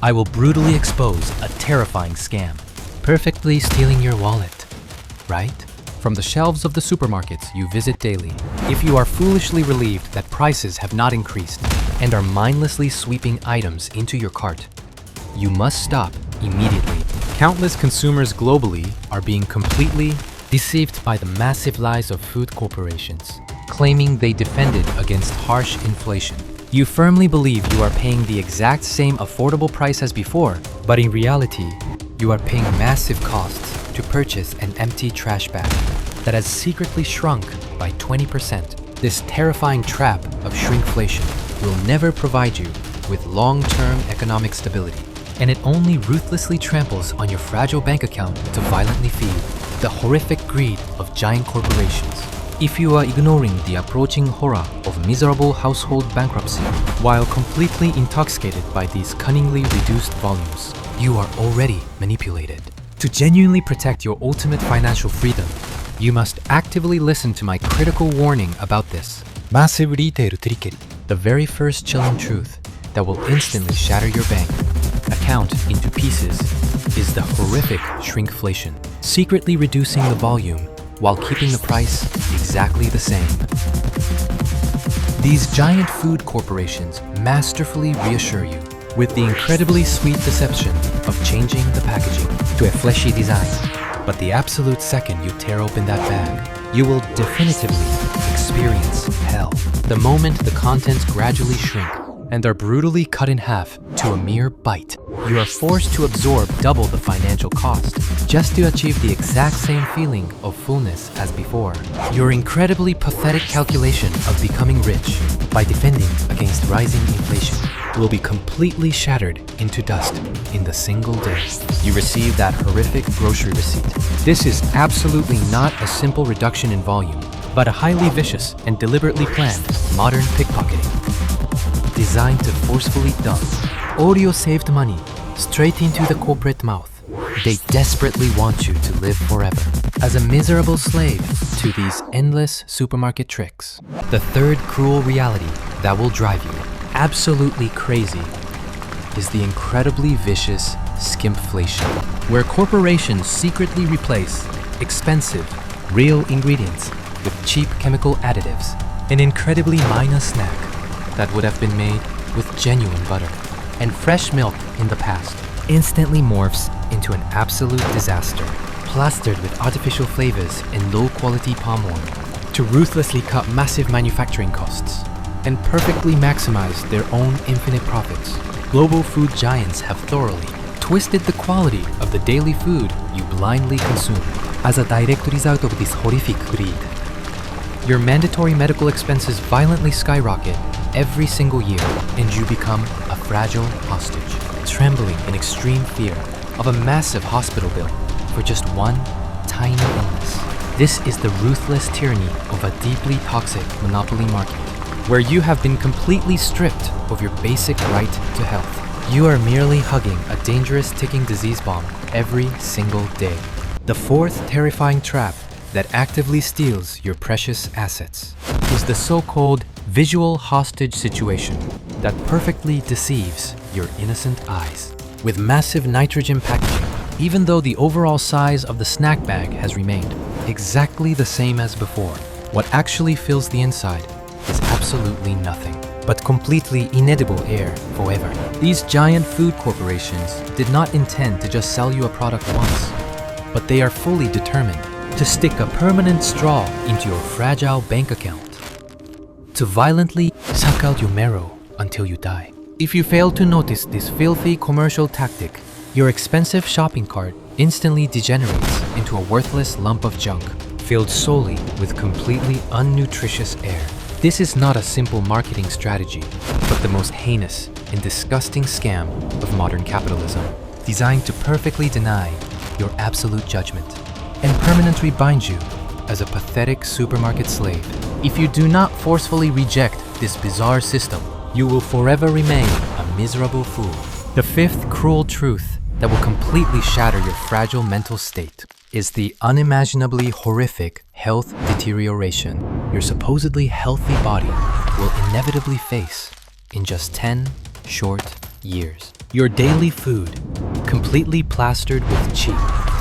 I will brutally expose a terrifying scam, perfectly stealing your wallet, right? From the shelves of the supermarkets you visit daily, if you are foolishly relieved that prices have not increased and are mindlessly sweeping items into your cart, you must stop immediately. Countless consumers globally are being completely deceived by the massive lies of food corporations, claiming they defended against harsh inflation. You firmly believe you are paying the exact same affordable price as before, but in reality, you are paying massive costs to purchase an empty trash bag that has secretly shrunk by 20%. This terrifying trap of shrinkflation will never provide you with long-term economic stability, and it only ruthlessly tramples on your fragile bank account to violently feed the horrific greed of giant corporations. If you are ignoring the approaching horror of miserable household bankruptcy while completely intoxicated by these cunningly reduced volumes, you are already manipulated. To genuinely protect your ultimate financial freedom, you must actively listen to my critical warning about this. Massive retail trickery, the very first chilling truth that will instantly shatter your bank account into pieces, is the horrific shrinkflation, secretly reducing the volume while keeping the price exactly the same. These giant food corporations masterfully reassure you with the incredibly sweet deception of changing the packaging to a fleshy design. But the absolute second you tear open that bag, you will definitively experience hell. The moment the contents gradually shrink and are brutally cut in half to a mere bite, you are forced to absorb double the financial cost just to achieve the exact same feeling of fullness as before. Your incredibly pathetic calculation of becoming rich by defending against rising inflation will be completely shattered into dust in the single day you receive that horrific grocery receipt. This is absolutely not a simple reduction in volume, but a highly vicious and deliberately planned modern pickpocketing designed to forcefully dump audio-saved money straight into the corporate mouth. They desperately want you to live forever as a miserable slave to these endless supermarket tricks. The third cruel reality that will drive you absolutely crazy is the incredibly vicious skimpflation, where corporations secretly replace expensive, real ingredients with cheap chemical additives. An incredibly minor snack that would have been made with genuine butter and fresh milk in the past instantly morphs into an absolute disaster, plastered with artificial flavors and low-quality palm oil to ruthlessly cut massive manufacturing costs and perfectly maximize their own infinite profits. Global food giants have thoroughly twisted the quality of the daily food you blindly consume. As a direct result of this horrific greed, your mandatory medical expenses violently skyrocket every single year, and you become a fragile hostage, trembling in extreme fear of a massive hospital bill for just one tiny illness. This is the ruthless tyranny of a deeply toxic monopoly market, where you have been completely stripped of your basic right to health. You are merely hugging a dangerous ticking disease bomb every single day. The fourth terrifying trap that actively steals your precious assets is the so-called visual hostage situation that perfectly deceives your innocent eyes. With massive nitrogen packaging, even though the overall size of the snack bag has remained exactly the same as before, what actually fills the inside is absolutely nothing but completely inedible air forever. These giant food corporations did not intend to just sell you a product once, but they are fully determined to stick a permanent straw into your fragile bank account, to violently suck out your marrow until you die. If you fail to notice this filthy commercial tactic, your expensive shopping cart instantly degenerates into a worthless lump of junk filled solely with completely unnutritious air. This is not a simple marketing strategy, but the most heinous and disgusting scam of modern capitalism, designed to perfectly deny your absolute judgment and permanently bind you as a pathetic supermarket slave. If you do not forcefully reject this bizarre system, you will forever remain a miserable fool. The fifth cruel truth that will completely shatter your fragile mental state is the unimaginably horrific health deterioration your supposedly healthy body will inevitably face in just 10 short years. Your daily food, completely plastered with cheap,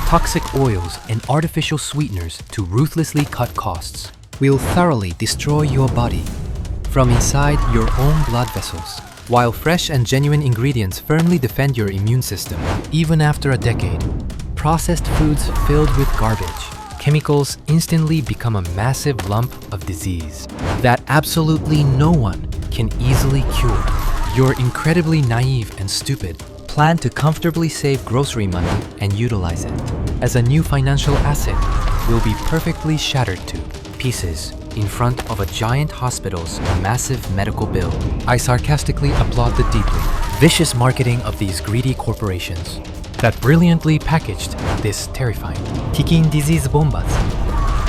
toxic oils and artificial sweeteners to ruthlessly cut costs, will thoroughly destroy your body from inside your own blood vessels, while fresh and genuine ingredients firmly defend your immune system. Even after a decade, processed foods filled with garbage, chemicals instantly become a massive lump of disease that absolutely no one can easily cure. You're incredibly naive and stupid. Plan to comfortably save grocery money and utilize it as a new financial asset will be perfectly shattered to pieces in front of a giant hospital's massive medical bill. I sarcastically applaud the deeply vicious marketing of these greedy corporations that brilliantly packaged this terrifying ticking disease bombas,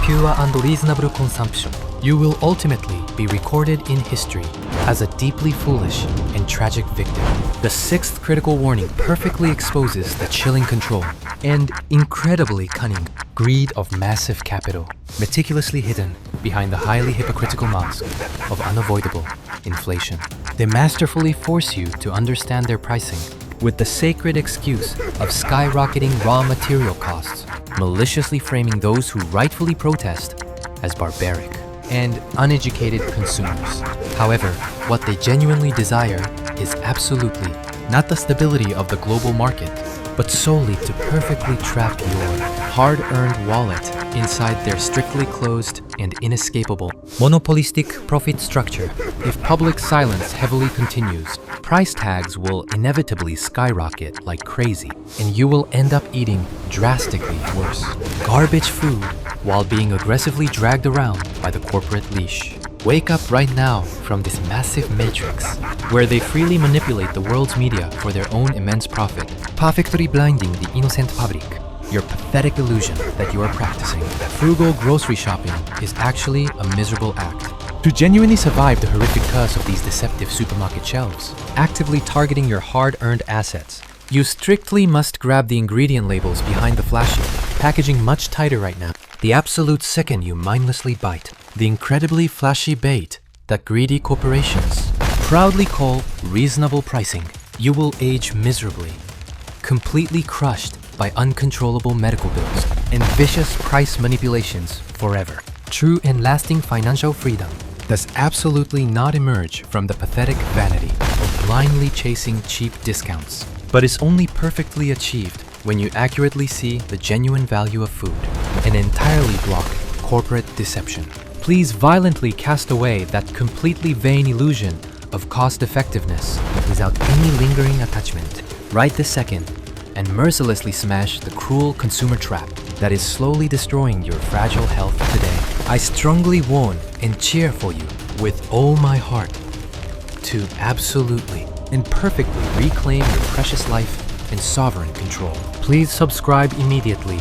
pure and reasonable consumption. You will ultimately be recorded in history as a deeply foolish and tragic victim. The sixth critical warning perfectly exposes the chilling control and incredibly cunning greed of massive capital, meticulously hidden behind the highly hypocritical mask of unavoidable inflation. They masterfully force you to understand their pricing with the sacred excuse of skyrocketing raw material costs, maliciously framing those who rightfully protest as barbaric and uneducated consumers. However, what they genuinely desire is absolutely not the stability of the global market, but solely to perfectly trap your hard-earned wallet inside their strictly closed and inescapable monopolistic profit structure. If public silence heavily continues, price tags will inevitably skyrocket like crazy, and you will end up eating drastically worse garbage food while being aggressively dragged around by the corporate leash. Wake up right now from this massive matrix, where they freely manipulate the world's media for their own immense profit, perfectly blinding the innocent public. Your pathetic illusion that you are practicing frugal grocery shopping is actually a miserable act. To genuinely survive the horrific curse of these deceptive supermarket shelves, actively targeting your hard-earned assets, you strictly must grab the ingredient labels behind the flashy packaging much tighter right now. The absolute second you mindlessly bite the incredibly flashy bait that greedy corporations proudly call reasonable pricing, you will age miserably, completely crushed by uncontrollable medical bills and vicious price manipulations forever. True and lasting financial freedom does absolutely not emerge from the pathetic vanity of blindly chasing cheap discounts, but is only perfectly achieved when you accurately see the genuine value of food and entirely block corporate deception. Please violently cast away that completely vain illusion of cost-effectiveness without any lingering attachment right this second, and mercilessly smash the cruel consumer trap that is slowly destroying your fragile health today. I strongly warn and cheer for you with all my heart to absolutely and perfectly reclaim your precious life and sovereign control. Please subscribe immediately